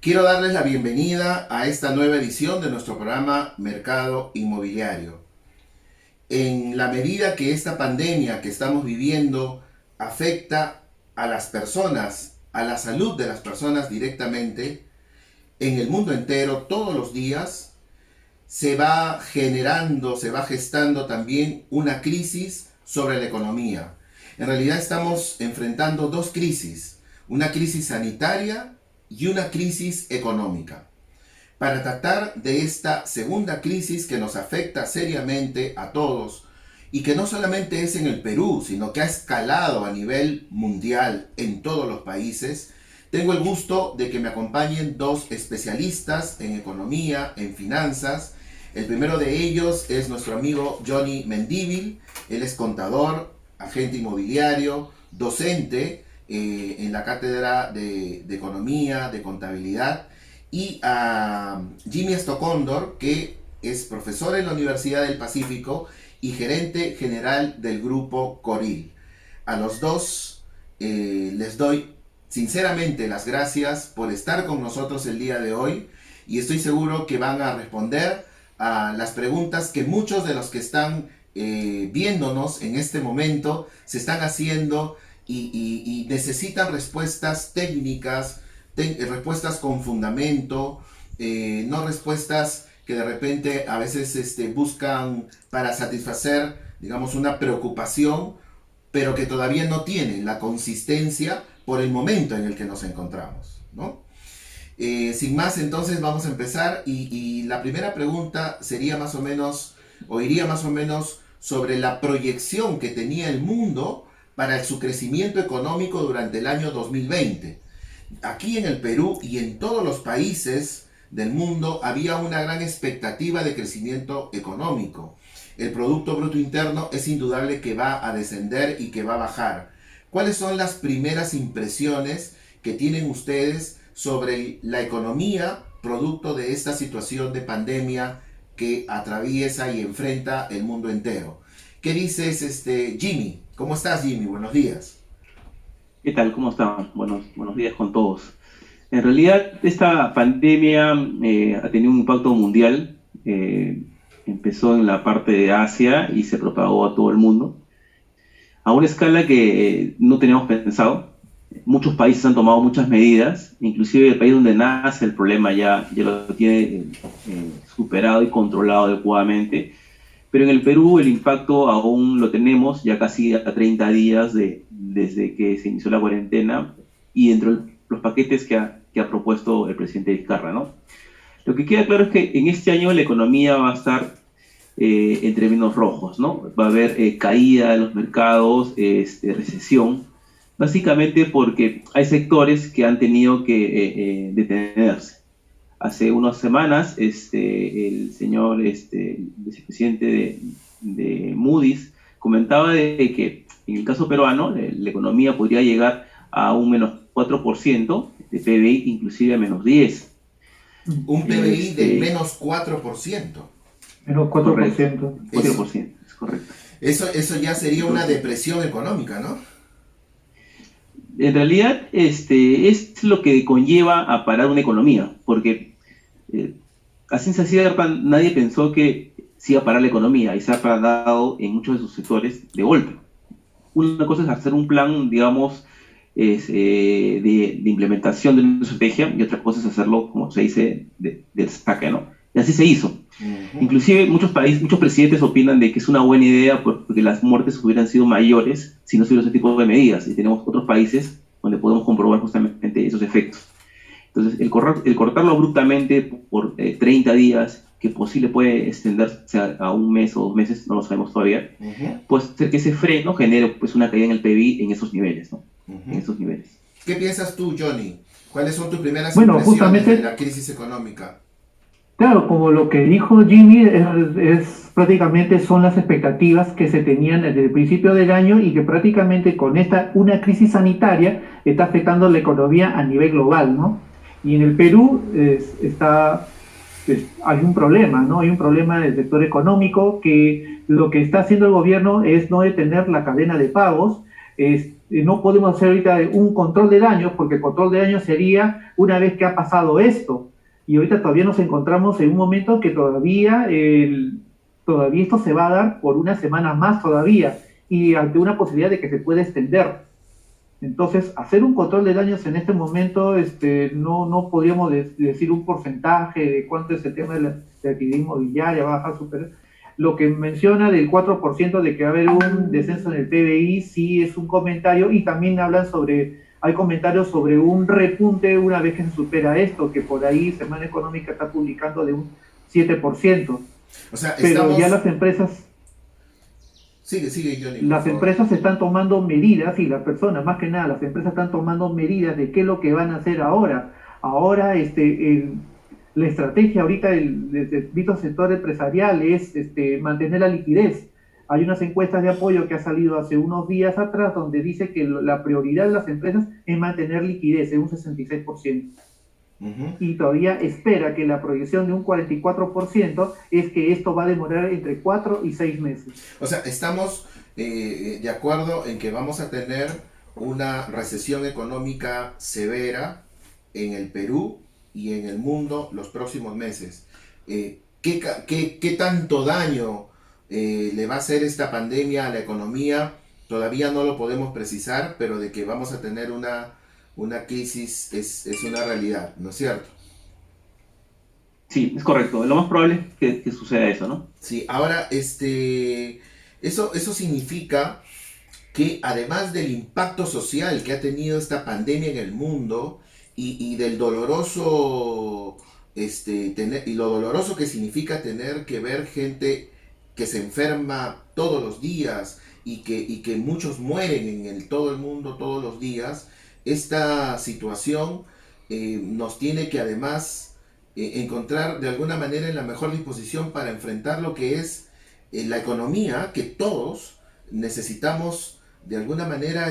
Quiero darles la bienvenida a esta nueva edición de nuestro programa Mercado Inmobiliario. En la medida que esta pandemia que estamos viviendo afecta a las personas, a la salud de las personas directamente, en el mundo entero, todos los días, se va generando, se va gestando también una crisis sobre la economía. En realidad estamos enfrentando dos crisis, una crisis sanitaria y una crisis económica. Para tratar de esta segunda crisis que nos afecta seriamente a todos y que no solamente es en el Perú, sino que ha escalado a nivel mundial en todos los países, tengo el gusto de que me acompañen dos especialistas en economía, en finanzas. El primero de ellos es nuestro amigo Johnny Mendívil. Él es contador, agente inmobiliario, docente en la cátedra de economía, de contabilidad, y a Jimmy Stocondor, que es profesor en la Universidad del Pacífico y gerente general del grupo Coril. A los dos les doy sinceramente las gracias por estar con nosotros el día de hoy, y estoy seguro que van a responder a las preguntas que muchos de los que están viéndonos en este momento se están haciendo y necesitan respuestas técnicas, respuestas con fundamento, no respuestas que de repente a veces buscan para satisfacer, digamos, una preocupación, pero que todavía no tienen la consistencia por el momento en el que nos encontramos, ¿no? Sin más, entonces vamos a empezar y la primera pregunta sería más o menos, o iría más o menos sobre la proyección que tenía el mundo para su crecimiento económico durante el año 2020. Aquí en el Perú y en todos los países del mundo había una gran expectativa de crecimiento económico. El Producto Bruto Interno es indudable que va a descender y que va a bajar. ¿Cuáles son las primeras impresiones que tienen ustedes sobre la economía producto de esta situación de pandemia que atraviesa y enfrenta el mundo entero? ¿Qué dices, Jimmy? ¿Cómo estás, Jimmy? Buenos días. ¿Qué tal? ¿Cómo están? Buenos días con todos. En realidad, esta pandemia ha tenido un impacto mundial. Empezó en la parte de Asia y se propagó a todo el mundo, a una escala que no teníamos pensado. Muchos países han tomado muchas medidas, inclusive el país donde nace el problema ya lo tiene superado y controlado adecuadamente. Pero en el Perú el impacto aún lo tenemos ya casi a 30 días desde que se inició la cuarentena y dentro de los paquetes que ha propuesto el presidente Vizcarra, ¿no? Lo que queda claro es que en este año la economía va a estar en términos rojos, ¿no? Va a haber caída de los mercados, recesión, básicamente porque hay sectores que han tenido que detenerse. Hace unas semanas, el señor vicepresidente de Moody's comentaba de que en el caso peruano la economía podría llegar a un menos 4% de PBI, inclusive a menos 10%. Un PBI del menos 4%. Menos Correcto, 4%. 4%, es correcto. Eso ya sería una depresión económica, ¿no? En realidad, es lo que conlleva a parar una economía, porque a ciencia cierta nadie pensó que se iba a parar la economía y se ha parado en muchos de sus sectores de golpe. Una cosa es hacer un plan, digamos, de implementación de una estrategia, y otra cosa es hacerlo, como se dice, del saque, ¿no? Y así se hizo. Inclusive muchos presidentes opinan de que es una buena idea porque las muertes hubieran sido mayores si no se hubiera ese tipo de medidas, y tenemos otros países donde podemos comprobar justamente esos efectos. Entonces, el cortarlo abruptamente por 30 días, que posible puede extenderse a un mes o 2 meses, no lo sabemos todavía, puede ser que ese freno genere pues, una caída en el PIB en esos niveles, ¿no? En esos niveles. ¿Qué piensas tú, Johnny? ¿Cuáles son tus primeras Bueno, impresiones justamente, de la crisis económica? claro, como lo que dijo Jimmy, es prácticamente son las expectativas que se tenían desde el principio del año y que prácticamente con una crisis sanitaria está afectando la economía a nivel global, ¿no? Y en el Perú hay un problema, ¿no? Hay un problema del sector económico que lo que está haciendo el gobierno es no detener la cadena de pagos, es no podemos hacer ahorita un control de daños, porque el control de daños sería una vez que ha pasado esto. Y ahorita todavía nos encontramos en un momento que todavía esto se va a dar por una semana más todavía, y ante una posibilidad de que se pueda extender. Entonces, hacer un control de daños en este momento, no podríamos decir un porcentaje de cuánto es el tema de la actividad inmobiliaria, va a bajar super. Lo que menciona del 4% de que va a haber un descenso en el PBI, sí es un comentario, y también hay comentarios sobre un repunte una vez que se supera esto, que por ahí Semana Económica está publicando de un 7%. O sea, Pero ya las empresas Sigue, Johnny. Las empresas están tomando medidas, y las personas, más que nada, las empresas están tomando medidas de qué es lo que van a hacer ahora. Ahora, la estrategia ahorita del sector empresarial es mantener la liquidez. Hay unas encuestas de apoyo que ha salido hace unos días atrás donde dice que la prioridad de las empresas es mantener liquidez en un 66%. Y todavía espera que la proyección de un 44% es que esto va a demorar entre 4 y 6 meses. O sea, estamos de acuerdo en que vamos a tener una recesión económica severa en el Perú y en el mundo los próximos meses. ¿Qué tanto daño le va a hacer esta pandemia a la economía? Todavía no lo podemos precisar, pero de que vamos a tener una crisis es una realidad, ¿no es cierto? Sí, es correcto. Lo más probable es que suceda eso, ¿no? Sí, ahora, eso significa que además del impacto social que ha tenido esta pandemia en el mundo y del doloroso, y lo doloroso que significa tener que ver gente que se enferma todos los días y que muchos mueren en todo el mundo todos los días, esta situación nos tiene que además encontrar de alguna manera en la mejor disposición para enfrentar lo que es la economía, que todos necesitamos de alguna manera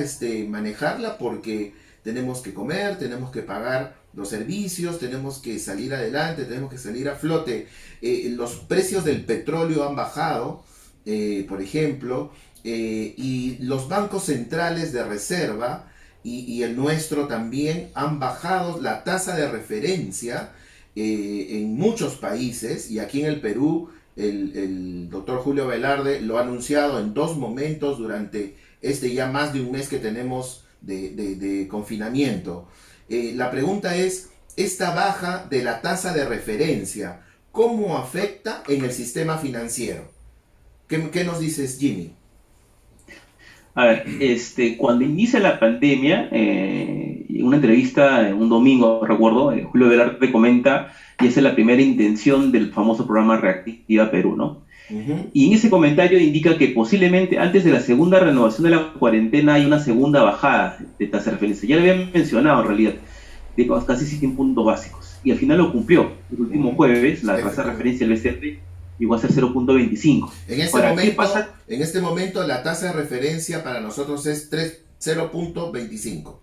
manejarla, porque tenemos que comer, tenemos que pagar los servicios, tenemos que salir adelante, tenemos que salir a flote. Los precios del petróleo han bajado, por ejemplo, y los bancos centrales de reserva y el nuestro también han bajado la tasa de referencia en muchos países, y aquí en el Perú el doctor Julio Velarde lo ha anunciado en 2 momentos durante ya más de un mes que tenemos de confinamiento. La pregunta es, esta baja de la tasa de referencia, ¿cómo afecta en el sistema financiero? ¿Qué nos dices, Jimmy? A ver, cuando inicia la pandemia, en una entrevista un domingo, recuerdo, Julio Velarde comenta, y esa es la primera intención del famoso programa Reactiva Perú, ¿no? Y en ese comentario indica que posiblemente antes de la segunda renovación de la cuarentena hay una segunda bajada de tasa de referencia. Ya lo habían mencionado en realidad, de casi 100 puntos básicos. Y al final lo cumplió. El último jueves, la tasa de referencia del BCR llegó a ser 0.25. En este momento la tasa de referencia para nosotros es 0.25.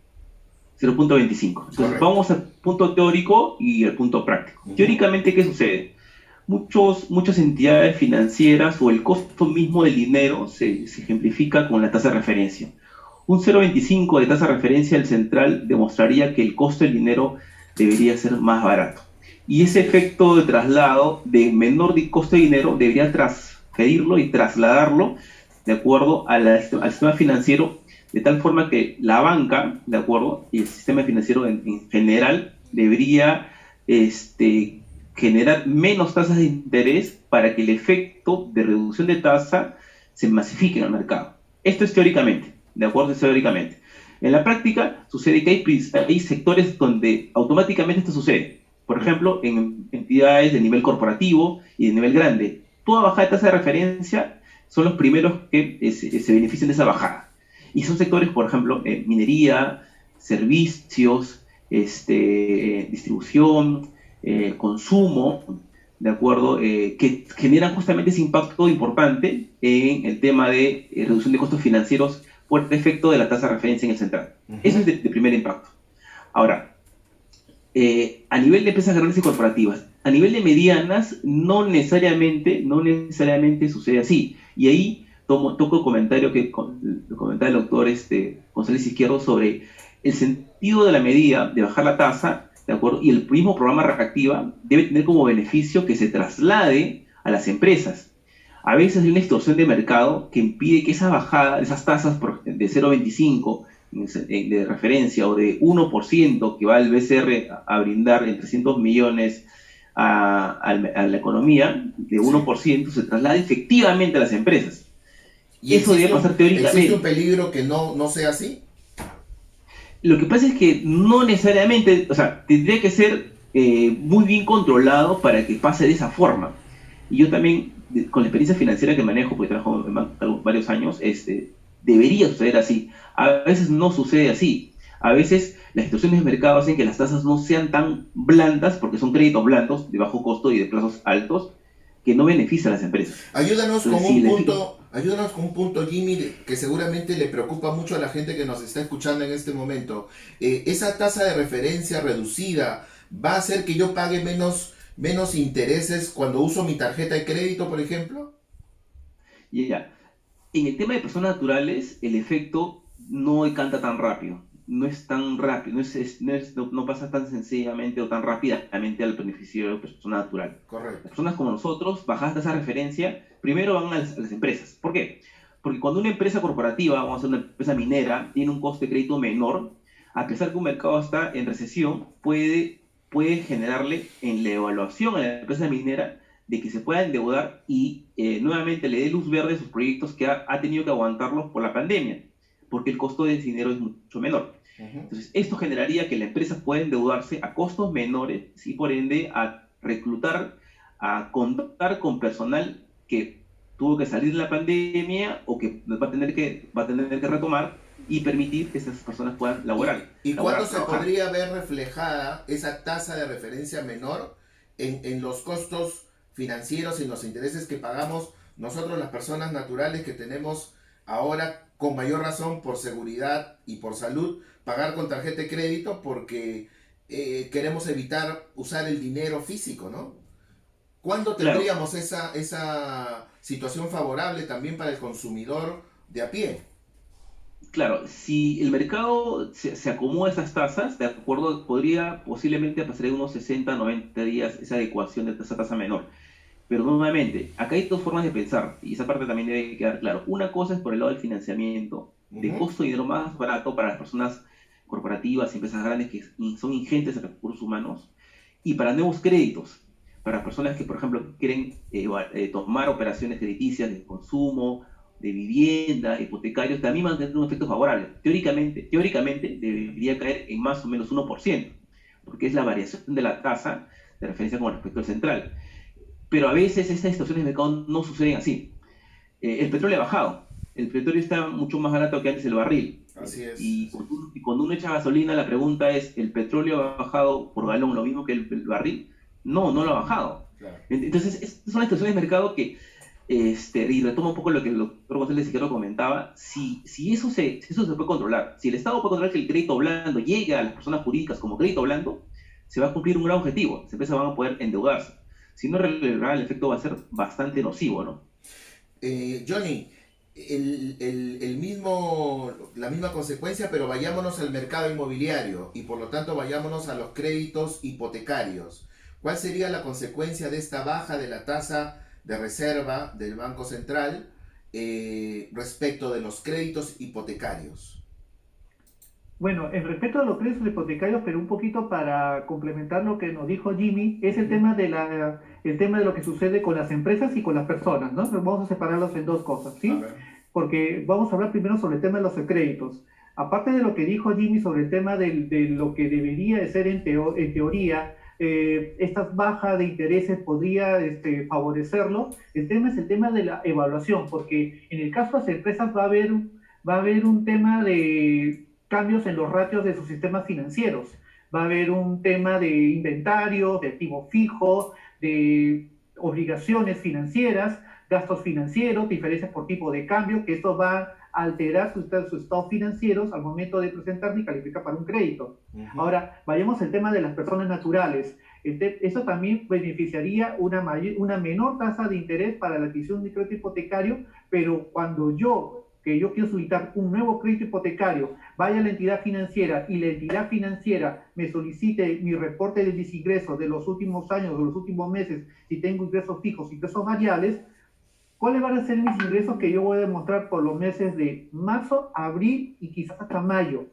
0.25. Entonces vamos al punto teórico y al punto práctico. Teóricamente, ¿qué sucede? Muchas entidades financieras o el costo mismo del dinero se ejemplifica con la tasa de referencia. Un 0.25 de tasa de referencia del central demostraría que el costo del dinero debería ser más barato. Y ese efecto de traslado de menor costo de dinero debería transferirlo y trasladarlo de acuerdo al sistema financiero, de tal forma que la banca, de acuerdo, y el sistema financiero en general debería generar menos tasas de interés para que el efecto de reducción de tasa se masifique en el mercado. Esto es teóricamente, de acuerdo, es teóricamente. En la práctica sucede que hay sectores donde automáticamente esto sucede. Por ejemplo, en entidades de nivel corporativo y de nivel grande. Toda bajada de tasa de referencia son los primeros que se benefician de esa bajada. Y son sectores, por ejemplo, minería, servicios, distribución, consumo, ¿de acuerdo? Que generan justamente ese impacto importante en el tema de reducción de costos financieros por efecto de la tasa de referencia en el central. Eso es de primer impacto. Ahora, a nivel de empresas grandes y corporativas, a nivel de medianas, no necesariamente sucede así. Y ahí toco el comentario que comentaba el doctor González Izquierdo sobre el sentido de la medida de bajar la tasa, ¿de acuerdo? Y el mismo programa Reactiva debe tener como beneficio que se traslade a las empresas. A veces hay una distorsión de mercado que impide que esa bajada, esas tasas de 0,25 de referencia o de 1% que va el BCR a brindar en 300 millones a la economía, de 1% se traslada efectivamente a las empresas. ¿Y eso debe pasar teóricamente? ¿Existe un peligro que no sea así? Lo que pasa es que no necesariamente, o sea, tendría que ser muy bien controlado para que pase de esa forma. Y yo también, con la experiencia financiera que manejo, porque trabajo en banco varios años, debería suceder así. A veces no sucede así. A veces las situaciones de mercado hacen que las tasas no sean tan blandas, porque son créditos blandos, de bajo costo y de plazos altos, que no benefician a las empresas. Ayúdanos con un punto, Jimmy, que seguramente le preocupa mucho a la gente que nos está escuchando en este momento. ¿Esa tasa de referencia reducida va a hacer que yo pague menos intereses cuando uso mi tarjeta de crédito, por ejemplo? Ya. En el tema de personas naturales, el efecto no decanta tan rápido. No es tan rápido, no pasa tan sencillamente o tan rápidamente al beneficio de la persona natural. Correcto. Las personas como nosotros, bajadas esa referencia, primero van a las empresas. ¿Por qué? Porque cuando una empresa corporativa, vamos a hacer una empresa minera, tiene un coste de crédito menor, a pesar que un mercado está en recesión, puede generarle en la evaluación a la empresa minera de que se pueda endeudar y nuevamente le dé luz verde a sus proyectos que ha tenido que aguantarlos por la pandemia, porque el costo de dinero es mucho menor. Entonces, esto generaría que la empresa pueda endeudarse a costos menores y por ende a reclutar, a contar con personal que tuvo que salir de la pandemia o que va a tener que retomar y permitir que esas personas puedan laborar. ¿Y cuándo se trabajar. podría ver reflejada esa tasa de referencia menor en los costos financieros y en los intereses que pagamos nosotros, las personas naturales que tenemos ahora con mayor razón por seguridad y por salud, pagar con tarjeta de crédito porque queremos evitar usar el dinero físico, ¿no? ¿Cuándo Claro, tendríamos esa situación favorable también para el consumidor de a pie? claro, si el mercado se acomoda a esas tasas, de acuerdo, podría posiblemente pasar en unos 60, 90 días esa adecuación de esa tasa menor. Pero nuevamente, acá hay dos formas de pensar, y esa parte también debe quedar claro. Una cosa es por el lado del financiamiento, de Ujú. costo de dinero más barato para las personas corporativas y empresas grandes que son ingentes en recursos humanos, y para nuevos créditos, para personas que, por ejemplo, quieren tomar operaciones crediticias de consumo, de vivienda, hipotecarios, también van a tener un efecto favorable. Teóricamente debería caer en más o menos 1%, porque es la variación de la tasa de referencia con respecto al central. Pero a veces estas distorsiones de mercado no suceden así. El petróleo ha bajado. El petróleo está mucho más barato que antes el barril. Así es, Y así es. cuando uno echa gasolina, la pregunta es, ¿el petróleo ha bajado por galón lo mismo que el barril? No, no lo ha bajado. Claro. Entonces, estas son las distorsiones de mercado que, y retomo un poco lo que el doctor González Izquierdo comentaba, si eso se puede controlar, si el Estado puede controlar que el crédito blando llegue a las personas jurídicas como crédito blando, se va a cumplir un gran objetivo, las empresas van a poder endeudarse. Si no, el efecto va a ser bastante nocivo, ¿no? Johnny, la misma consecuencia, pero vayámonos al mercado inmobiliario y por lo tanto vayámonos a los créditos hipotecarios. ¿Cuál sería la consecuencia de esta baja de la tasa de reserva del Banco Central respecto de los créditos hipotecarios? Bueno, en respecto a los créditos hipotecarios, pero un poquito para complementar lo que nos dijo Jimmy, es el Ujú. tema el tema de lo que sucede con las empresas y con las personas, ¿no? Vamos a separarlos en dos cosas, A ¿sí? ver. Porque vamos a hablar primero sobre el tema de los créditos. Aparte de lo que dijo Jimmy sobre el tema de lo que debería de ser en teoría, esta baja de intereses podría favorecerlo, el tema es el tema de la evaluación, porque en el caso de las empresas va a haber un tema de cambios en los ratios de sus sistemas financieros. Va a haber un tema de inventario, de activo fijo, de obligaciones financieras, gastos financieros, diferencias por tipo de cambio, que esto va alterar sus estados financieros al momento de presentarse y calificar para un crédito. Ahora, vayamos al tema de las personas naturales. Eso también beneficiaría una menor tasa de interés para la adquisición de crédito hipotecario, pero cuando yo quiero solicitar un nuevo crédito hipotecario, vaya a la entidad financiera y la entidad financiera me solicite mi reporte de mis ingresos de los últimos años, de los últimos meses, si tengo ingresos fijos, ingresos variables, ¿cuáles van a ser mis ingresos que yo voy a demostrar por los meses de marzo, abril y quizás hasta mayo?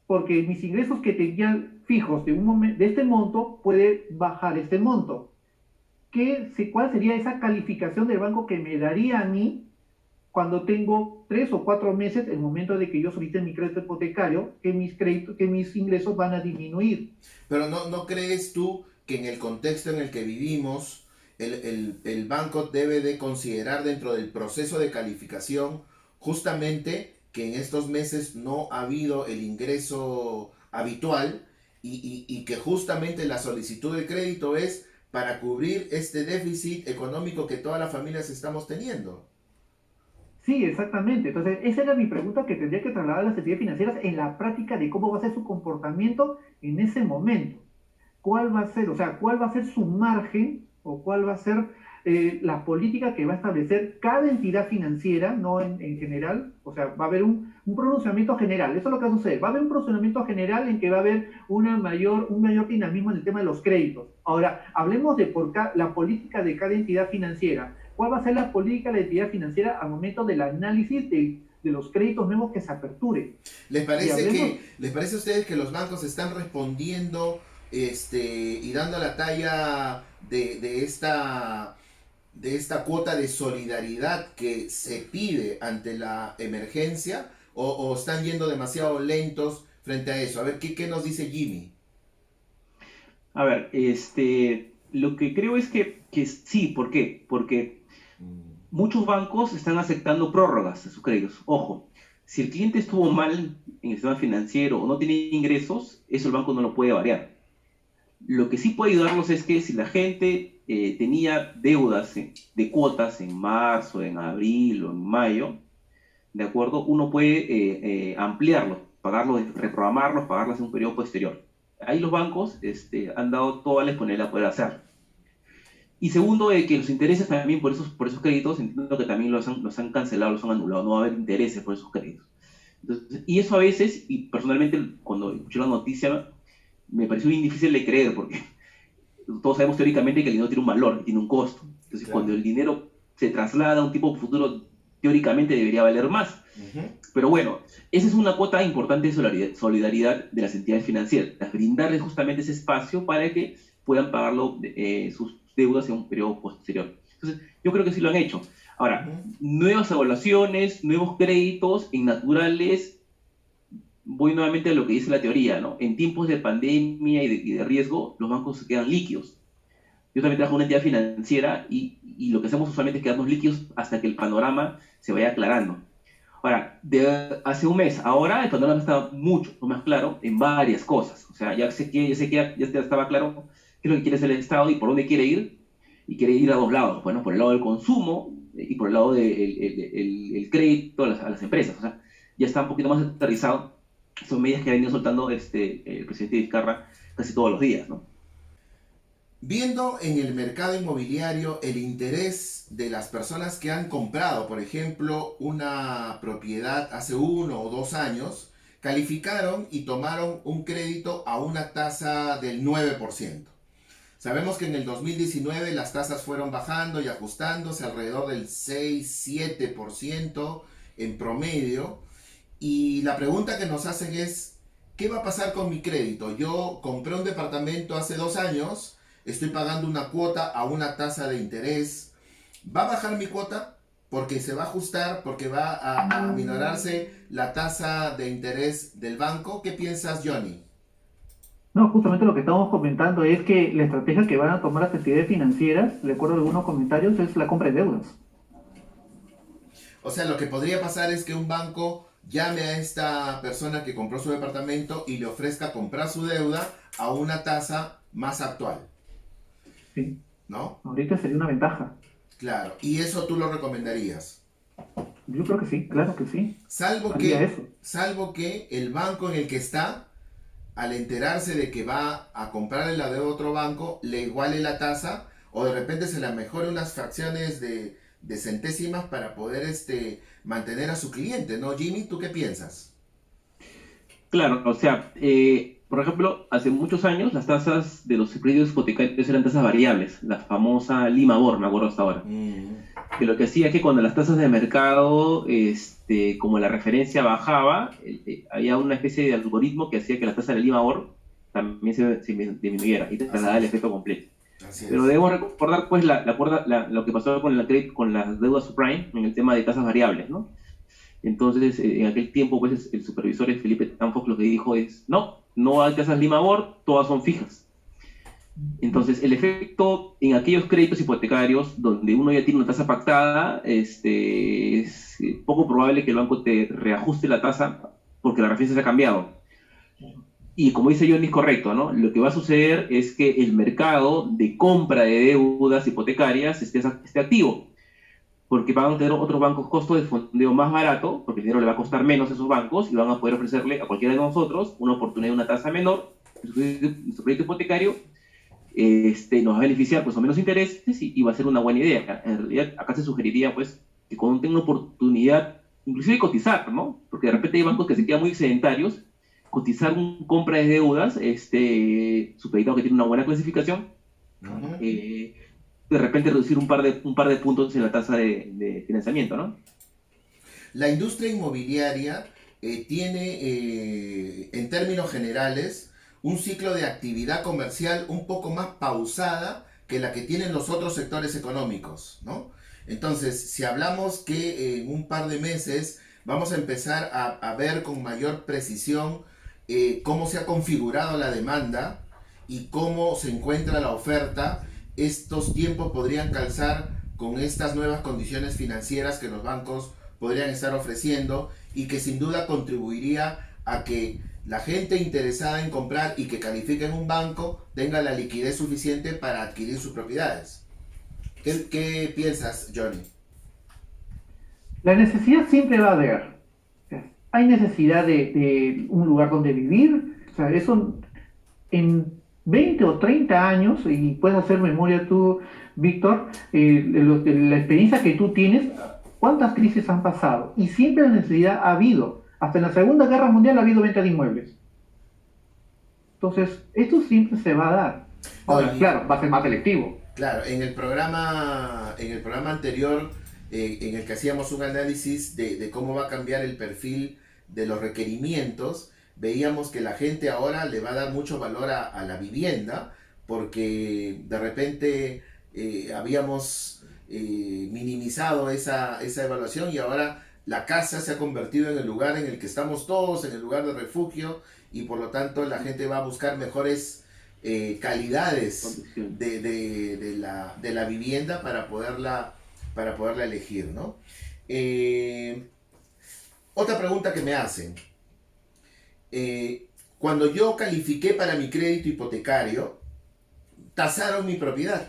Porque mis ingresos que tenían fijos de este monto puede bajar este monto. ¿Cuál sería esa calificación del banco que me daría a mí cuando tengo 3 o 4 meses, el momento de que yo solicite mi crédito hipotecario, que mis ingresos van a disminuir? Pero ¿no crees tú que en el contexto en el que vivimos, el banco debe de considerar dentro del proceso de calificación justamente que en estos meses no ha habido el ingreso habitual y que justamente la solicitud de crédito es para cubrir este déficit económico que todas las familias estamos teniendo? Sí, exactamente. Entonces, esa era mi pregunta que tendría que trasladar a las entidades financieras en la práctica de cómo va a ser su comportamiento en ese momento. ¿Cuál va a ser, o sea, cuál va a ser su margen o cuál va a ser la política que va a establecer cada entidad financiera, no en general? O sea, va a haber un pronunciamiento general. Eso es lo que va a suceder. Va a haber un pronunciamiento general en que va a haber un mayor dinamismo en el tema de los créditos. Ahora, hablemos de la política de cada entidad financiera. ¿Cuál va a ser la política de la entidad financiera al momento del análisis de los créditos nuevos que se aperturen? ¿Les parece a ustedes que los bancos están respondiendo y dando la talla de esta cuota de solidaridad que se pide ante la emergencia o están yendo demasiado lentos frente a eso? A ver, ¿qué nos dice Jimmy? A ver, lo que creo es que sí. ¿Por qué? Porque muchos bancos están aceptando prórrogas de sus créditos. Ojo, si el cliente estuvo mal en el sistema financiero o no tiene ingresos, eso el banco no lo puede variar. Lo que sí puede ayudarnos es que si la gente tenía deudas de cuotas en marzo, en abril o en mayo, ¿de acuerdo? Uno puede ampliarlo, pagarlo, reprogramarlos, pagarlas en un periodo posterior. Ahí los bancos han dado toda la disponibilidad de poder hacerlo. Y segundo, que los intereses también por esos créditos, entiendo que también los han cancelado, los han anulado, no va a haber intereses por esos créditos. Entonces, y eso a veces, y personalmente cuando escuché la noticia, me pareció bien difícil de creer, porque todos sabemos teóricamente que el dinero tiene un valor, tiene un costo. Entonces, claro, cuando el dinero se traslada a un tipo de futuro, teóricamente debería valer más. Pero bueno, esa es una cuota importante de solidaridad de las entidades financieras, brindarles justamente ese espacio para que puedan pagarlo sus deudas en un periodo posterior. Entonces, yo creo que sí lo han hecho. Ahora, nuevas evaluaciones, nuevos créditos en naturales, voy nuevamente a lo que dice la teoría, ¿no? En tiempos de pandemia y de riesgo, los bancos se quedan líquidos. Yo también trabajo en una entidad financiera y lo que hacemos usualmente es quedarnos líquidos hasta que el panorama se vaya aclarando. Ahora, hace un mes, ahora el panorama está mucho más claro en varias cosas. O sea, ya estaba claro qué es lo que quiere hacer el Estado y por dónde quiere ir, y quiere ir a dos lados, bueno, por el lado del consumo y por el lado del crédito a las empresas. O sea, ya está un poquito más aterrizado. Son medidas que ha venido soltando el presidente Vizcarra casi todos los días, ¿no? Viendo en el mercado inmobiliario el interés de las personas que han comprado, por ejemplo, una propiedad hace 1 o 2 años, calificaron y tomaron un crédito a una tasa del 9%. Sabemos que en el 2019 las tasas fueron bajando y ajustándose alrededor del 6-7% en promedio. Y la pregunta que nos hacen es, ¿qué va a pasar con mi crédito? Yo compré un departamento hace 2 años, estoy pagando una cuota a una tasa de interés. ¿Va a bajar mi cuota? Porque se va a ajustar, porque va a aminorarse la tasa de interés del banco. ¿Qué piensas, Johnny? No, justamente lo que estamos comentando es que la estrategia que van a tomar las entidades financieras, de acuerdo a algunos comentarios, es la compra de deudas. O sea, lo que podría pasar es que un banco llame a esta persona que compró su departamento y le ofrezca comprar su deuda a una tasa más actual. Sí. ¿No? Ahorita sería una ventaja. Claro. ¿Y eso tú lo recomendarías? Yo creo que sí, claro que sí. Salvo Haría que, eso. salvo que el banco en el que está, al enterarse de que va a comprarle la deuda a otro banco, le iguale la tasa o de repente se la mejore unas fracciones de centésimas para poder mantener a su cliente, ¿no? Jimmy, ¿tú qué piensas? Claro, o sea, por ejemplo, hace muchos años las tasas de los créditos hipotecarios eran tasas variables, la famosa Limabor, me acuerdo hasta ahora. Mm, Que lo que hacía es que cuando las tasas de mercado, como la referencia bajaba, había una especie de algoritmo que hacía que la tasa de Limabor también se disminuyera y te así trasladaba el es, efecto completo. así Pero es. debemos recordar pues lo que pasó con, con las deudas subprime en el tema de tasas variables, ¿no? Entonces, en aquel tiempo, pues el supervisor Felipe Tanfox lo que dijo es, no, no hay tasas Limabor, todas son fijas. Entonces, el efecto en aquellos créditos hipotecarios donde uno ya tiene una tasa pactada, es poco probable que el banco te reajuste la tasa porque la referencia se ha cambiado. Y como dice Johnny, es correcto, ¿no? Lo que va a suceder es que el mercado de compra de deudas hipotecarias esté activo, porque van a tener otros bancos costo de fondeo más barato, porque el dinero le va a costar menos a esos bancos y van a poder ofrecerle a cualquiera de nosotros una oportunidad de una tasa menor en su crédito hipotecario. Nos va a beneficiar pues, o menos intereses y va a ser una buena idea. En realidad, acá se sugeriría pues, que cuando uno tenga una oportunidad, inclusive de cotizar, ¿no? Porque de repente hay bancos que se quedan muy sedentarios, cotizar una compra de deudas, supeditado que tiene una buena clasificación, Ujú. de repente reducir un par de puntos en la tasa de financiamiento, ¿no? La industria inmobiliaria tiene, en términos generales, un ciclo de actividad comercial un poco más pausada que la que tienen los otros sectores económicos, ¿no? Entonces, si hablamos que en un par de meses vamos a empezar a ver con mayor precisión cómo se ha configurado la demanda y cómo se encuentra la oferta, estos tiempos podrían calzar con estas nuevas condiciones financieras que los bancos podrían estar ofreciendo y que sin duda contribuiría a que la gente interesada en comprar y que califique en un banco tenga la liquidez suficiente para adquirir sus propiedades. ¿Qué piensas, Johnny? La necesidad siempre va a haber. Hay necesidad de un lugar donde vivir. O sea, eso en 20 o 30 años, y puedes hacer memoria tú, Víctor, de la experiencia que tú tienes, ¿cuántas crisis han pasado? Y siempre la necesidad ha habido. Hasta en la Segunda Guerra Mundial ha habido venta de inmuebles. Entonces, esto siempre se va a dar. No, Ahora, claro, va a ser más selectivo. claro, en el programa anterior, en el que hacíamos un análisis de cómo va a cambiar el perfil de los requerimientos, veíamos que la gente ahora le va a dar mucho valor a la vivienda, porque de repente habíamos minimizado esa evaluación y ahora la casa se ha convertido en el lugar en el que estamos todos, en el lugar de refugio, y por lo tanto la gente va a buscar mejores calidades Condición. de la vivienda para poderla elegir, ¿no? Otra pregunta que me hacen. Cuando yo califiqué para mi crédito hipotecario, tasaron mi propiedad.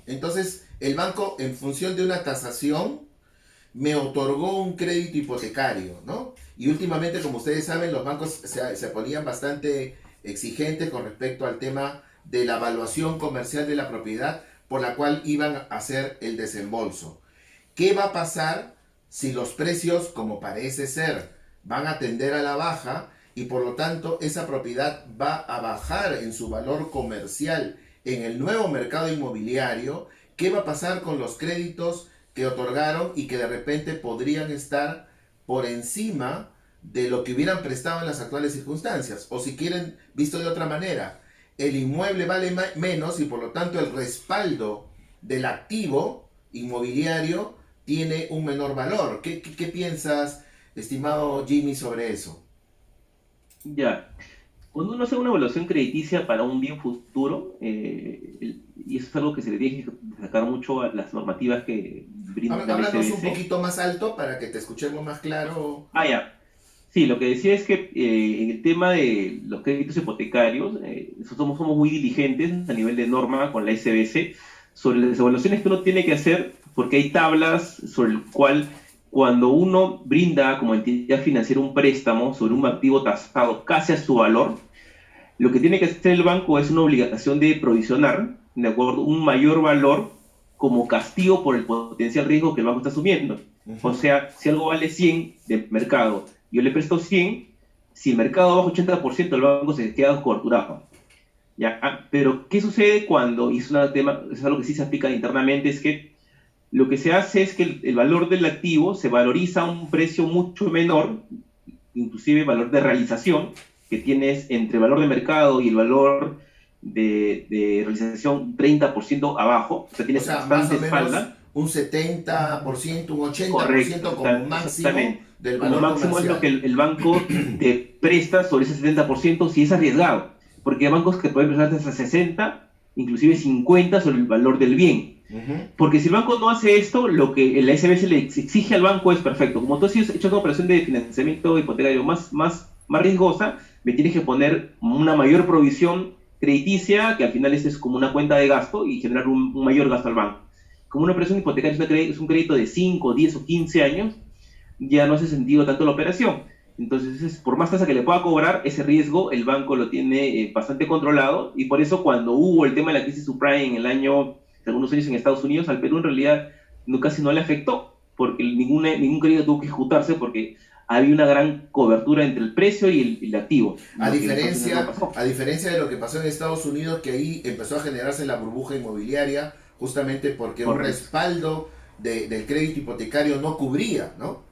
Entonces, el banco, en función de una tasación, me otorgó un crédito hipotecario, ¿no? Y últimamente, como ustedes saben, los bancos se ponían bastante exigentes con respecto al tema de la evaluación comercial de la propiedad por la cual iban a hacer el desembolso. ¿Qué va a pasar si los precios, como parece ser, van a tender a la baja y por lo tanto esa propiedad va a bajar en su valor comercial en el nuevo mercado inmobiliario? ¿Qué va a pasar con los créditos que otorgaron y que de repente podrían estar por encima de lo que hubieran prestado en las actuales circunstancias? O si quieren, visto de otra manera, el inmueble vale menos y por lo tanto el respaldo del activo inmobiliario tiene un menor valor. ¿Qué piensas, estimado Jimmy, sobre eso? Ya. Cuando uno hace una evaluación crediticia para un bien futuro, y eso es algo que se le tiene que destacar mucho a las normativas que brinda la Háblanos un SBC. poquito más alto para que te escuchemos más claro. Ah, ya. Sí, lo que decía es que en el tema de los créditos hipotecarios, nosotros somos muy diligentes a nivel de norma con la SBC sobre las evaluaciones que uno tiene que hacer, porque hay tablas sobre el cual cuando uno brinda como entidad financiera un préstamo sobre un activo tasado casi a su valor, lo que tiene que hacer el banco es una obligación de provisionar, ¿de acuerdo?, un mayor valor como castigo por el potencial riesgo que el banco está asumiendo. O sea, si algo vale 100 de mercado, yo le presto 100, si el mercado baja 80%, el banco se queda descoberturado. ¿Ya? Pero, ¿qué sucede cuando, y es algo que sí se aplica internamente, es que lo que se hace es que el valor del activo se valoriza a un precio mucho menor, inclusive valor de realización, que tienes entre el valor de mercado y el valor de realización 30% abajo, o sea, tienes más bastante o menos espalda. un 70%, un 80% Correcto, como máximo exactamente. del Como valor máximo es lo que comercial. el banco te presta sobre ese 70% si es arriesgado, porque hay bancos que pueden prestarte hasta 60, inclusive 50 sobre el valor del bien. Ujú. Porque si el banco no hace esto, lo que el SBS le exige al banco es perfecto. Como tú has hecho una operación de financiamiento hipotecario más riesgosa, me tienes que poner una mayor provisión crediticia, que al final es como una cuenta de gasto y generar un mayor gasto al banco. Como una operación hipotecaria es un crédito de 5, 10 o 15 años, ya no hace sentido tanto la operación. Entonces, por más tasa que le pueda cobrar, ese riesgo el banco lo tiene bastante controlado, y por eso cuando hubo el tema de la crisis subprime en el año, algunos años en Estados Unidos, al Perú en realidad casi no le afectó, porque ningún crédito tuvo que ejecutarse porque había una gran cobertura entre el precio y el activo, A lo que en Estados Unidos no diferencia, pasó. a diferencia de lo que pasó en Estados Unidos, que ahí empezó a generarse la burbuja inmobiliaria, justamente porque un Correcto. respaldo del crédito hipotecario no cubría, ¿no?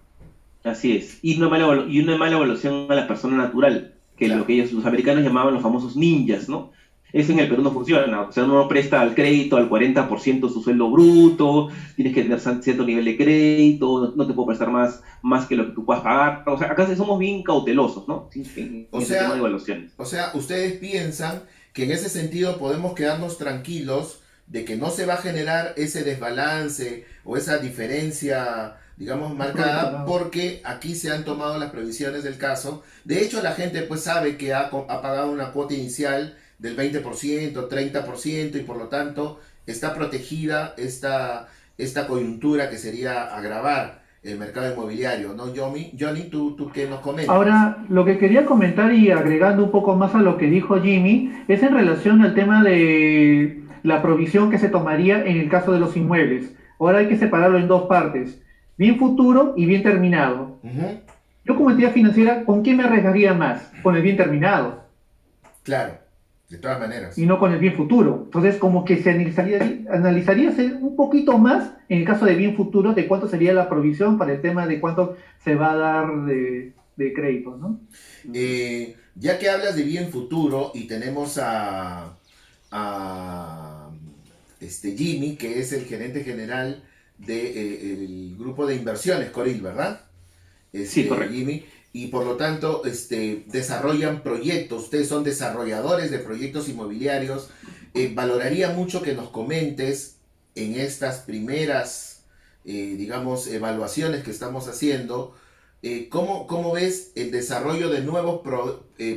Así es. Y una mala evaluación a la persona natural, que es lo Claro. que los americanos llamaban los famosos ninjas, ¿no? Eso en el Perú no funciona. O sea, uno presta al crédito al 40% de su sueldo bruto, tienes que tener cierto nivel de crédito, no te puedo prestar más que lo que tú puedas pagar. O sea, acá somos bien cautelosos, ¿no? Sí, O en ese tema de sea, evaluaciones. o sea, ustedes piensan que en ese sentido podemos quedarnos tranquilos de que no se va a generar ese desbalance o esa diferencia, digamos, marcada, porque aquí se han tomado las previsiones del caso. De hecho, la gente pues sabe que ha pagado una cuota inicial del 20%, 30%, y por lo tanto está protegida esta coyuntura que sería agravar el mercado inmobiliario, ¿no, Johnny? Johnny, ¿tú qué nos comentas? Ahora, lo que quería comentar y agregando un poco más a lo que dijo Jimmy, es en relación al tema de la provisión que se tomaría en el caso de los inmuebles. Ahora hay que separarlo en dos partes, bien futuro y bien terminado. Ujú. Yo como entidad financiera, ¿con qué me arriesgaría más? Con el bien terminado Claro, de todas y maneras. no con el bien futuro. Entonces, como que se analizaría un poquito más en el caso de bien futuro de cuánto sería la provisión para el tema de cuánto se va a dar de crédito, ¿no? Ya que hablas de bien futuro y tenemos a Jimmy, que es el gerente general del grupo de inversiones Coril, ¿verdad? Sí, correcto. Jimmy, y por lo tanto desarrollan proyectos, ustedes son desarrolladores de proyectos inmobiliarios. Valoraría mucho que nos comentes en estas primeras, digamos, evaluaciones que estamos haciendo, ¿cómo ves el desarrollo de nuevos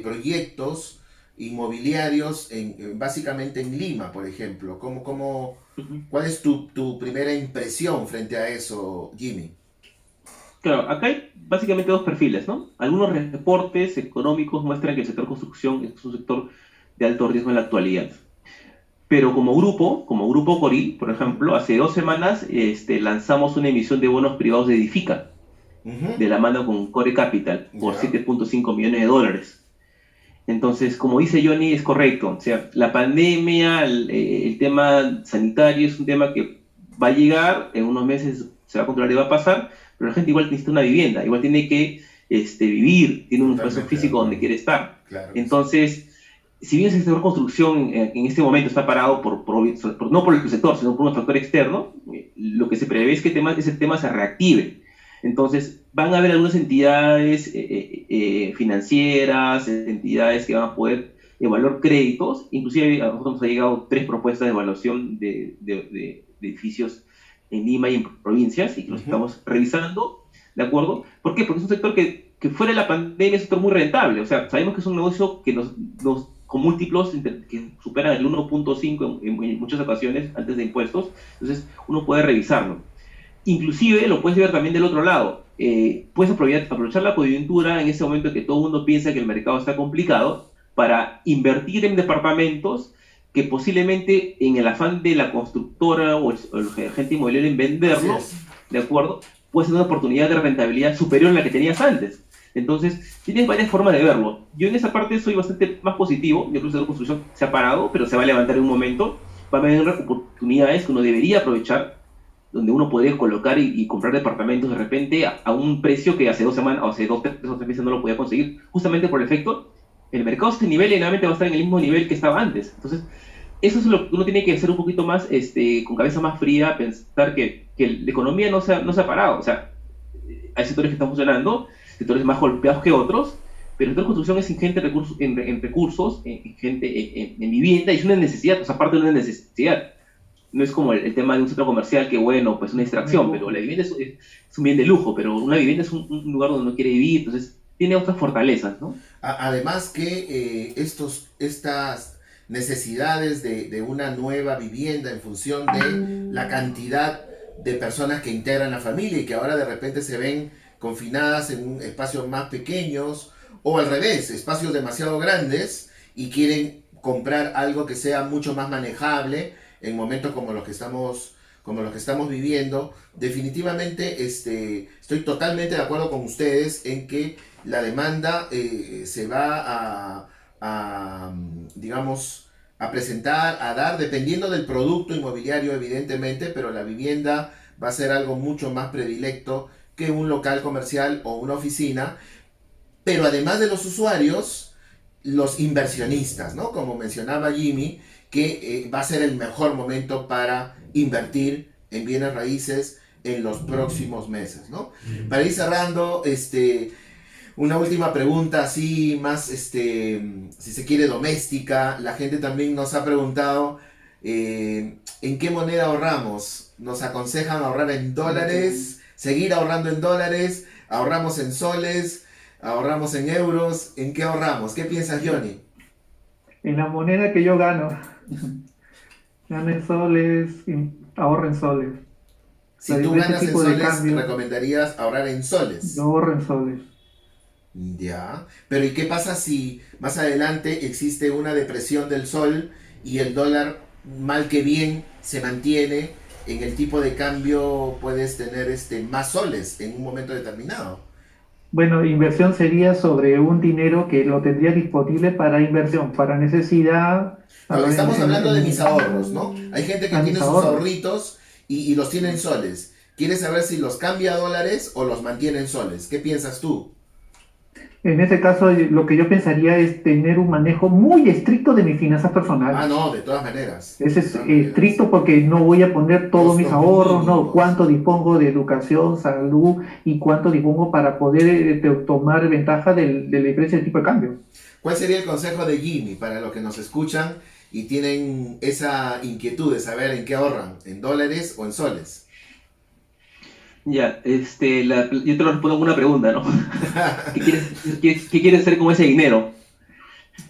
proyectos inmobiliarios básicamente en Lima, por ejemplo? Ujú. ¿Cuál es tu primera impresión frente a eso, Jimmy? Claro, acá hay básicamente dos perfiles, ¿no? Algunos reportes económicos muestran que el sector construcción es un sector de alto riesgo en la actualidad. Pero como grupo Coril, por ejemplo, hace 2 semanas lanzamos una emisión de bonos privados de Edifica, Ujú. de la mano con Core Capital, por Ya. 7.5 millones de dólares. Entonces, como dice Johnny, es correcto. O sea, la pandemia, el tema sanitario es un tema que va a llegar, en unos meses se va a controlar y va a pasar, pero la gente igual necesita una vivienda, igual tiene que vivir, tiene un espacio Totalmente de físico donde acuerdo. quiere estar. Claro que sí. Entonces, si bien el sector construcción en este momento está parado no por el sector, sino por un factor externo, lo que se prevé es que ese tema se reactive. Entonces, van a haber algunas entidades financieras, entidades que van a poder evaluar créditos. Inclusive a nosotros nos ha llegado 3 propuestas de evaluación de edificios en Lima y en provincias, y que los Ujú. estamos revisando, ¿de acuerdo? ¿Por qué? Porque es un sector que fuera de la pandemia es un sector muy rentable. O sea, sabemos que es un negocio que con múltiplos que superan el 1.5 en muchas ocasiones antes de impuestos. Entonces, uno puede revisarlo. Inclusive lo puedes ver también del otro lado. Puedes aprovechar la coyuntura en ese momento que todo el mundo piensa que el mercado está complicado para invertir en departamentos que posiblemente en el afán de la constructora o el agente inmobiliario en Así venderlo, es. ¿de acuerdo? Puede ser una oportunidad de rentabilidad superior a la que tenías antes. Entonces, tienes varias formas de verlo. Yo en esa parte soy bastante más positivo. Yo creo que la construcción se ha parado, pero se va a levantar en un momento. Va a haber oportunidades que uno debería aprovechar, donde uno podría colocar y comprar departamentos de repente a un precio que hace 2 semanas, o hace 2, 3 o 3 meses no lo podía conseguir, justamente por el efecto, el mercado se nivela y nuevamente va a estar en el mismo nivel que estaba antes. Entonces, eso es lo que uno tiene que hacer un poquito más, con cabeza más fría, pensar que la economía no se ha parado. O sea, hay sectores que están funcionando, sectores más golpeados que otros, pero esta construcción es ingente en recursos, en vivienda, y es una necesidad, o sea, aparte de una necesidad. No es como el tema de un centro comercial que, bueno, pues una distracción, pero la vivienda es un bien de lujo, pero una vivienda es un lugar donde uno quiere vivir, entonces tiene otras fortalezas, ¿no? Además que estas necesidades de una nueva vivienda en función de la cantidad de personas que integran la familia y que ahora de repente se ven confinadas en espacios más pequeños o al revés, espacios demasiado grandes y quieren comprar algo que sea mucho más manejable en momentos como los que estamos viviendo. Definitivamente estoy totalmente de acuerdo con ustedes en que la demanda se va digamos, a presentar, a dar, dependiendo del producto inmobiliario, evidentemente, pero la vivienda va a ser algo mucho más predilecto que un local comercial o una oficina. Pero además de los usuarios, los inversionistas, ¿no? Como mencionaba Jimmy, que va a ser el mejor momento para invertir en bienes raíces en los próximos meses, ¿no? Para ir cerrando, una última pregunta así más, si se quiere, doméstica. La gente también nos ha preguntado en qué moneda ahorramos. Nos aconsejan ahorrar en dólares, seguir ahorrando en dólares, ahorramos en soles, ahorramos en euros. ¿En qué ahorramos? ¿Qué piensas, Johnny? En la moneda que yo gano, gano en soles, ahorro en soles. La Si tú diferencia ganas en tipo de soles, cambio, recomendarías ahorrar en yo soles. ahorro en soles. Ya, pero ¿y qué pasa si más adelante existe una depresión del sol y el dólar, mal que bien, se mantiene en el tipo de cambio? Puedes tener más soles en un momento determinado. Bueno, inversión sería sobre un dinero que lo tendría disponible para inversión, para necesidad, No, hablar estamos hablando de mis ahorros, ¿no? Hay gente que a tiene mis sus ahorros. ahorritos y los tiene en soles. ¿Quieres saber si los cambia a dólares o los mantiene en soles? ¿Qué piensas tú? En este caso, lo que yo pensaría es tener un manejo muy estricto de mis finanzas Ah, personales. no, de todas maneras, Ese de es todas maneras. estricto porque no voy a poner todos mis Costos ahorros, no, mínimos. cuánto dispongo de educación, salud y cuánto dispongo para poder tomar ventaja de la diferencia de tipo de cambio. ¿Cuál sería el consejo de Jimmy para los que nos escuchan y tienen esa inquietud de saber en qué ahorran? ¿En dólares o en soles? Ya, yo te lo respondo con una pregunta, ¿no? ¿Qué quieres hacer con ese dinero?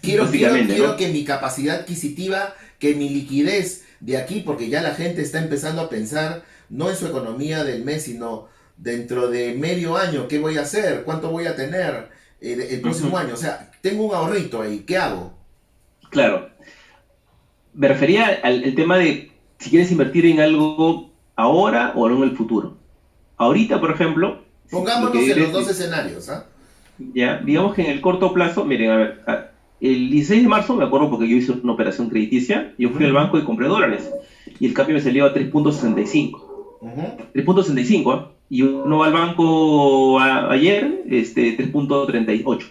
Quiero, quiero, Básicamente, quiero ¿no? que mi capacidad adquisitiva, que mi liquidez de aquí, porque ya la gente está empezando a pensar no en su economía del mes, sino dentro de medio año, ¿qué voy a hacer? ¿Cuánto voy a tener el próximo Ujú. año? O sea, tengo un ahorrito ahí, ¿qué hago? Claro, me refería al el tema de si quieres invertir en algo ahora o en el futuro. Ahorita, por ejemplo, lo que Pongámonos en los dos eres, escenarios, ¿ah? ya, digamos que en el corto plazo, miren, a ver, el 16 de marzo, me acuerdo porque yo hice una operación crediticia, yo fui al Ujú, banco y compré dólares, y el cambio me salió a 3.65. ujú. 3.65, ¿ah? Y uno va al banco ayer, 3.38.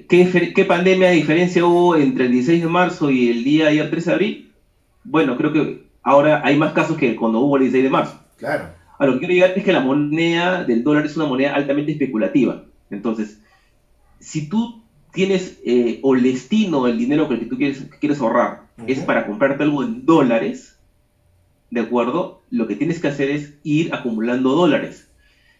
¿Qué pandemia de diferencia hubo entre el 16 de marzo y el día ayer 13 de abril? Bueno, creo que ahora hay más casos que cuando hubo el 16 de marzo. Claro. A lo que quiero llegar es que la moneda del dólar es una moneda altamente especulativa. Entonces, si tú tienes o el destino, el dinero que tú quieres ahorrar es Ujú. para comprarte algo en dólares, ¿de acuerdo? Lo que tienes que hacer es ir acumulando dólares.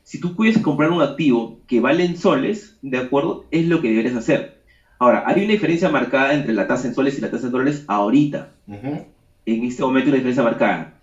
Si tú puedes comprar un activo que vale en soles, ¿de acuerdo? Es lo que deberías hacer. Ahora, hay una diferencia marcada entre la tasa en soles y la tasa en dólares ahorita. Ujú. En este momento hay una diferencia marcada.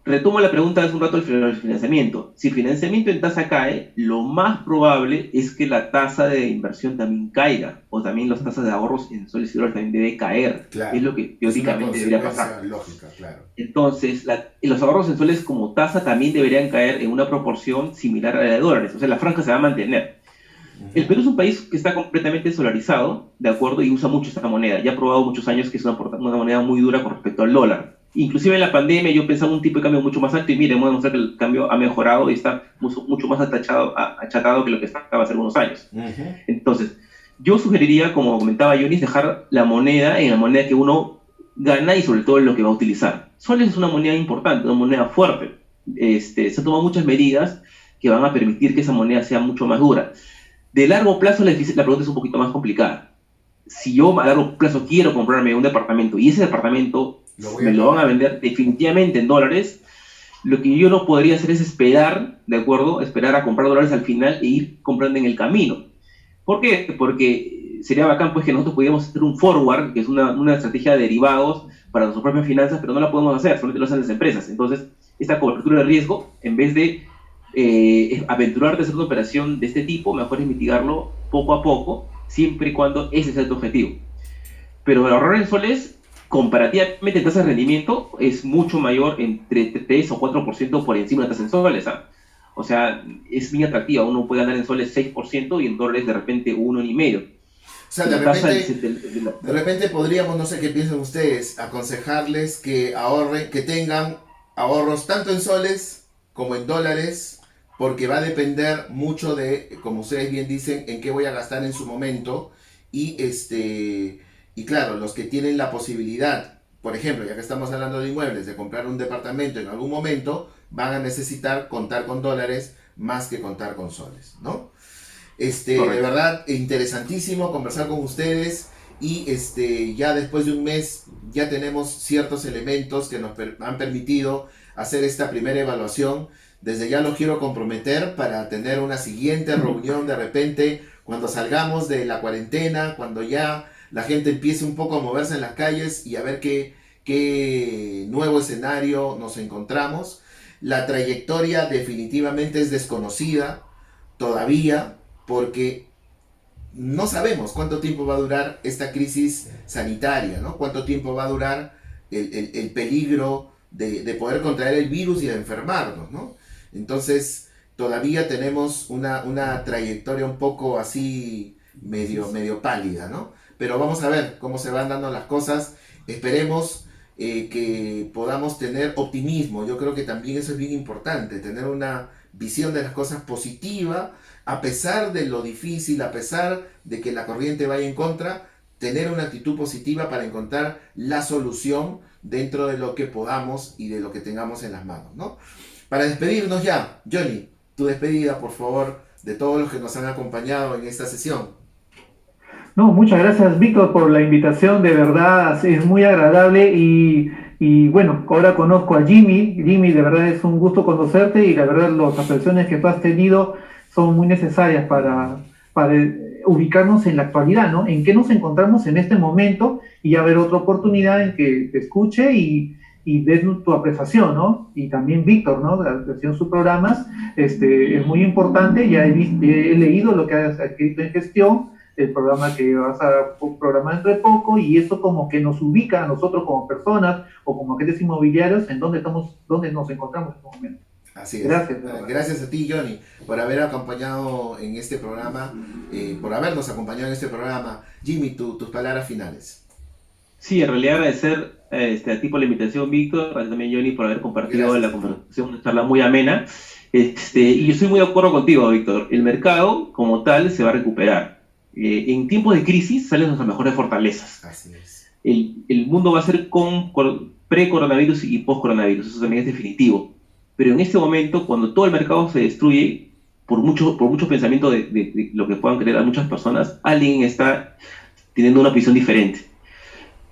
Retomo la pregunta de hace un rato del financiamiento. Si el financiamiento en tasa cae, lo más probable es que la tasa de inversión también caiga, o también las tasas de ahorros en soles y dólares también debe caer. Claro, Es lo que es una teóricamente debería pasar. consecuencia lógica, claro. Entonces, los ahorros en soles como tasa también deberían caer en una proporción similar a la de dólares. O sea, la franja se va a mantener. El Perú es un país que está completamente solarizado, ¿de acuerdo? Y usa mucho esta moneda. Ya ha probado muchos años que es una moneda muy dura con respecto al dólar. Inclusive en la pandemia yo pensaba un tipo de cambio mucho más alto y mire, hemos demostrado que el cambio ha mejorado y está mucho más achatado que lo que estaba hace algunos años. Entonces, yo sugeriría, como comentaba Yonis, dejar la moneda en la moneda que uno gana y sobre todo en lo que va a utilizar. Soles es una moneda importante, una moneda fuerte. Se han tomado muchas medidas que van a permitir que esa moneda sea mucho más dura. De largo plazo la pregunta es un poquito más complicada. Si yo a largo plazo quiero comprarme un departamento y ese departamento me lo van a vender definitivamente en dólares, lo que yo no podría hacer es esperar, ¿de acuerdo? Esperar a comprar dólares al final e ir comprando en el camino. ¿Por qué? Porque sería bacán pues que nosotros pudiéramos hacer un forward, que es una estrategia de derivados para nuestras propias finanzas, pero no la podemos hacer, solamente lo hacen las empresas. Entonces, esta cobertura de riesgo, en vez de aventurarte a hacer una operación de este tipo, mejor es mitigarlo poco a poco, siempre y cuando ese sea tu objetivo. Pero el ahorrar en soles, comparativamente en tasas de rendimiento, es mucho mayor, entre 3 o 4% por encima de tasas en soles. O sea, es muy atractiva. Uno puede ganar en soles 6% y en dólares de repente 1,5%. O sea, de repente podríamos, no sé qué piensan ustedes, aconsejarles que ahorren, que tengan ahorros tanto en soles como en dólares, porque va a depender mucho de, como ustedes bien dicen, en qué voy a gastar en su momento. Y claro, los que tienen la posibilidad, por ejemplo, ya que estamos hablando de inmuebles, de comprar un departamento en algún momento, van a necesitar contar con dólares más que contar con soles, ¿no? De verdad, interesantísimo conversar con ustedes y ya después de un mes ya tenemos ciertos elementos que nos han permitido hacer esta primera evaluación. Desde ya los quiero comprometer para tener una siguiente reunión de repente cuando salgamos de la cuarentena, cuando ya la gente empiece un poco a moverse en las calles y a ver qué nuevo escenario nos encontramos. La trayectoria definitivamente es desconocida todavía porque no sabemos cuánto tiempo va a durar esta crisis sanitaria, ¿no? Cuánto tiempo va a durar el peligro de poder contraer el virus y de enfermarnos, ¿no? Entonces, todavía tenemos una trayectoria un poco así, medio pálida, ¿no? Pero vamos a ver cómo se van dando las cosas. Esperemos que podamos tener optimismo. Yo creo que también eso es bien importante, tener una visión de las cosas positiva, a pesar de lo difícil, a pesar de que la corriente vaya en contra, tener una actitud positiva para encontrar la solución dentro de lo que podamos y de lo que tengamos en las manos, ¿no? Para despedirnos ya, Johnny, tu despedida, por favor, de todos los que nos han acompañado en esta sesión. No, muchas gracias, Víctor, por la invitación, de verdad es muy agradable y bueno, ahora conozco a Jimmy. Jimmy, de verdad es un gusto conocerte y la verdad las apreciaciones que tú has tenido son muy necesarias para ubicarnos en la actualidad, ¿no? En qué nos encontramos en este momento y haber otra oportunidad en que te escuche y des tu apreciación, ¿no? Y también Víctor, ¿no? Haciendo sus programas, es muy importante. Ya he leído lo que has escrito en gestión, el programa que vas a programar dentro de poco, y eso como que nos ubica a nosotros como personas o como agentes inmobiliarios en dónde nos encontramos en este momento. Así es. Gracias a ti, Johnny, por haber acompañado en este programa, por habernos acompañado en este programa. Jimmy, tus palabras finales. Sí, en realidad agradecer a ti por la invitación, Víctor, a ti también, Johnny, por haber compartido la conversación, una charla muy amena. Y yo estoy muy de acuerdo contigo, Víctor. El mercado, como tal, se va a recuperar. En tiempos de crisis salen nuestras mejores fortalezas. Así es. El mundo va a ser con pre-coronavirus y post-coronavirus, eso también es definitivo. Pero en este momento, cuando todo el mercado se destruye, por mucho pensamiento de lo que puedan creer a muchas personas, alguien está teniendo una visión diferente.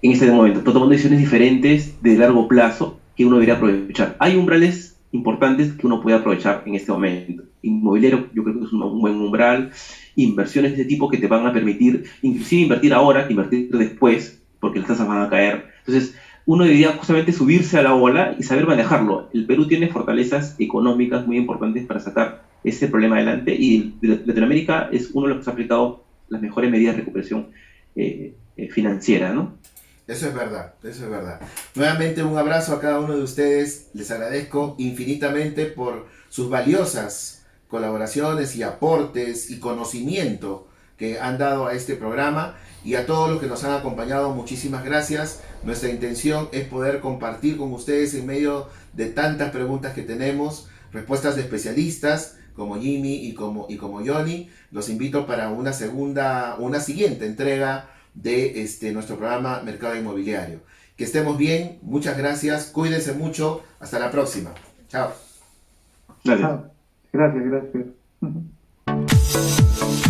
En este momento, está tomando decisiones diferentes de largo plazo que uno debería aprovechar. Hay umbrales importantes que uno puede aprovechar en este momento. Inmobiliario, yo creo que es un buen umbral. Inversiones de este tipo que te van a permitir, inclusive invertir ahora, invertir después, porque las tasas van a caer. Entonces, uno debería justamente subirse a la ola y saber manejarlo. El Perú tiene fortalezas económicas muy importantes para sacar ese problema adelante, y Latinoamérica es uno de los que ha aplicado las mejores medidas de recuperación financiera, ¿no? Eso es verdad, eso es verdad. Nuevamente un abrazo a cada uno de ustedes. Les agradezco infinitamente por sus valiosas colaboraciones y aportes y conocimiento que han dado a este programa, y a todos los que nos han acompañado, muchísimas gracias. Nuestra intención es poder compartir con ustedes, en medio de tantas preguntas que tenemos, respuestas de especialistas como Jimmy y como Johnny. Los invito para una siguiente entrega de nuestro programa Mercado Inmobiliario. Que estemos bien, muchas gracias, cuídense mucho, hasta la próxima. Chao. Gracias. Gracias, gracias.